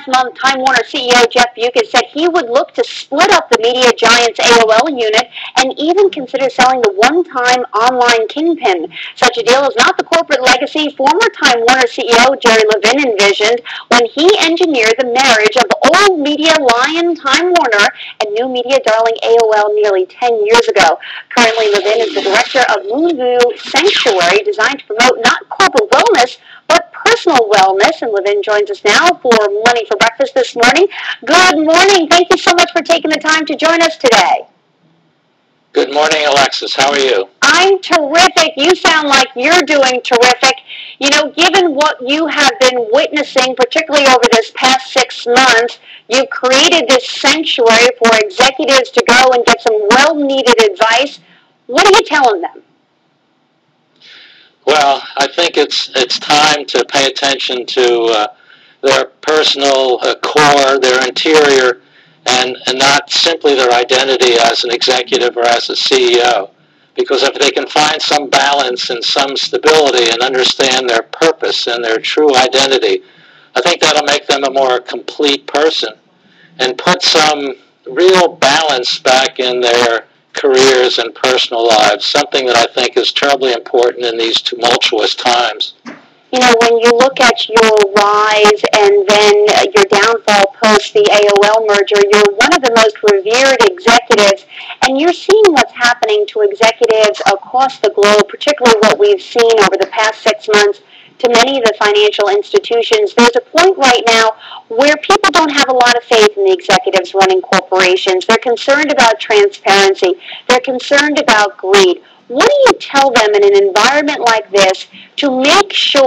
last month, Time Warner CEO Jeff Bewkes said he would look to split up the media giant's AOL unit and even consider selling the one-time online kingpin. Such a deal is not the corporate legacy former Time Warner CEO Gerald Levin envisioned when he engineered the marriage of old media lion Time Warner and new media darling AOL nearly 10 years ago. Currently, Levin is the director of Moonview Sancutary, designed to promote not corporate wellness, but personal wellness. And Levin joins us now for Money for Breakfast this morning. Good morning. Thank you so much for taking the time to join us today. Good morning, Alexis. How are you? I'm terrific. You sound like you're doing terrific. You know, given what you have been witnessing, particularly over this past 6 months, you've created this sanctuary for executives to go and get some well-needed advice. What are you telling them? Well, I think it's time to pay attention to their personal core, their interior, and not simply their identity as an executive or as a CEO. Because if they can find some balance and some stability and understand their purpose and their true identity, I think that'll make them a more complete person and put some real balance back in their careers and personal lives, something that I think is terribly important in these tumultuous times. You know, when you look at your rise and then your downfall post the AOL merger, you're one of the most revered executives, and you're seeing what's happening to executives across the globe, particularly what we've seen over the past 6 months to many of the financial institutions. There's a point right now where people don't have a lot of faith in the executives running corporations. They're concerned about transparency. They're concerned about greed. What do you tell them in an environment like this to make sure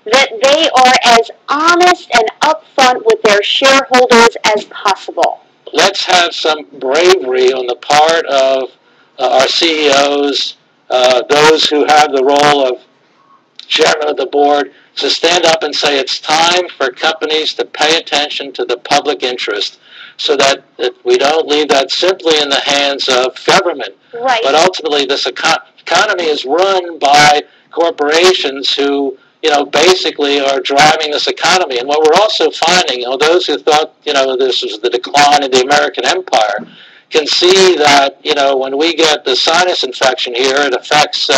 that they are as honest and upfront with their shareholders as possible? Let's have some bravery on the part of our CEOs, those who have the role of chairman of the board, to stand up and say it's time for companies to pay attention to the public interest so that we don't leave that simply in the hands of government. Right. But ultimately, this economy is run by corporations who, basically are driving this economy. And what we're also finding, those who thought, this was the decline of the American empire, can see that, when we get the sinus infection here, it affects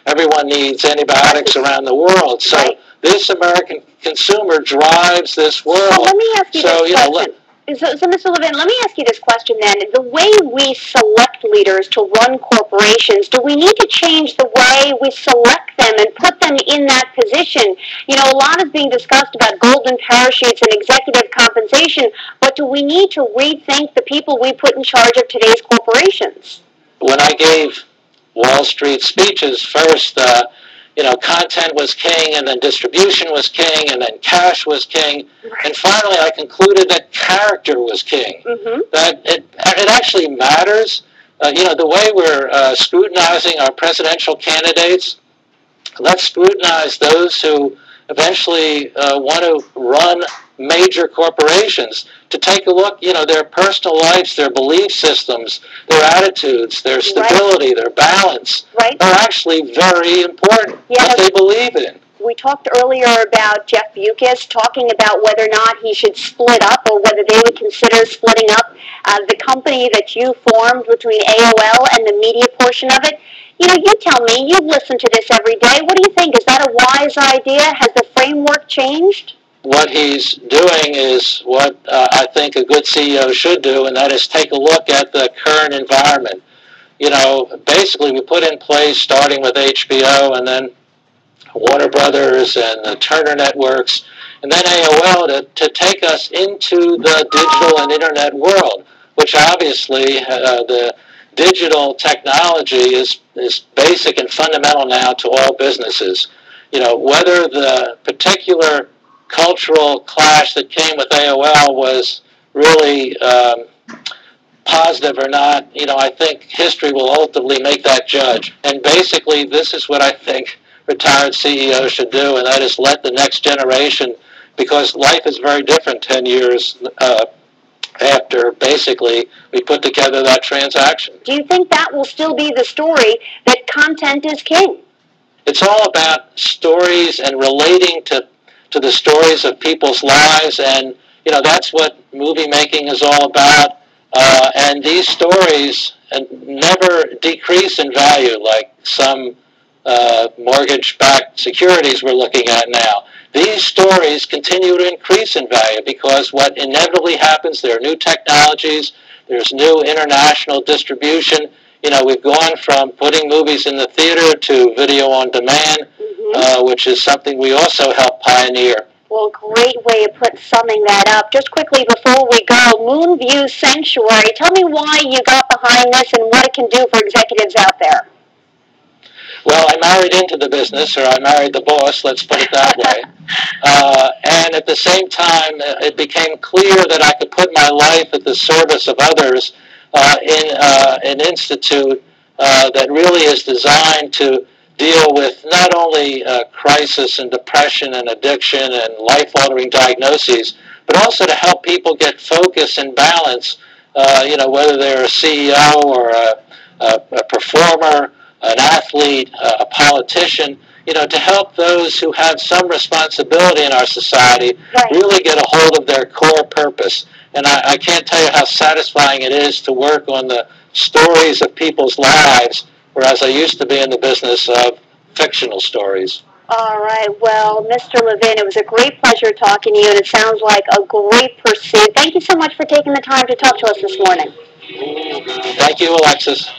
everyone needs antibiotics around the world. So right. This American consumer drives this world. So let me ask you this question. So, Mr. Levin, let me ask you this question then. The way we select leaders to run corporations, do we need to change the way we select them and put them in that position? A lot is being discussed about golden parachutes and executive compensation, but do we need to rethink the people we put in charge of today's corporations? When I gave Wall Street speeches, first, content was king, and then distribution was king, and then cash was king, right. And finally I concluded that character was king. Mm-hmm. That it actually matters. The way we're scrutinizing our presidential candidates, let's scrutinize those who eventually want to run major corporations, to take a look, their personal lives, their belief systems, their attitudes, their stability, right. Their balance, right. Are actually very important, what they believe in. We talked earlier about Jeff Bewkes talking about whether or not he should split up or whether they would consider splitting up the company that you formed between AOL and the media portion of it. You tell me, you've listened to this every day. What do you think? Is that a wise idea? Has the framework changed? What he's doing is what I think a good CEO should do, and that is take a look at the current environment. Basically we put in place, starting with HBO and then Warner Brothers and the Turner Networks, and then AOL to take us into the digital and internet world, which obviously the digital technology is basic and fundamental now to all businesses. Whether the particular cultural clash that came with AOL was really positive or not, I think history will ultimately make that judge. And basically, this is what I think retired CEOs should do, and that is let the next generation, because life is very different 10 years after basically we put together that transaction. Do you think that will still be the story, that content is king? It's all about stories and relating to the stories of people's lives and that's what movie making is all about. And these stories never decrease in value like some mortgage-backed securities we're looking at now. These stories continue to increase in value because what inevitably happens, there are new technologies, there's new international distribution. We've gone from putting movies in the theater to video on demand, which is something we also help pioneer. Well, great way of summing that up. Just quickly before we go, Moonview Sanctuary, tell me why you got behind this and what it can do for executives out there. Well, I married into the business, or I married the boss, let's put it that way. And at the same time, it became clear that I could put my life at the service of others in an institute that really is designed to deal with not only crisis and depression and addiction and life-altering diagnoses, but also to help people get focus and balance, whether they're a CEO or a performer, an athlete, a politician, to help those who have some responsibility in our society really get a hold of their core purpose. And I can't tell you how satisfying it is to work on the stories of people's lives, whereas I used to be in the business of fictional stories. All right. Well, Mr. Levin, it was a great pleasure talking to you, and it sounds like a great pursuit. Thank you so much for taking the time to talk to us this morning. Thank you, Alexis.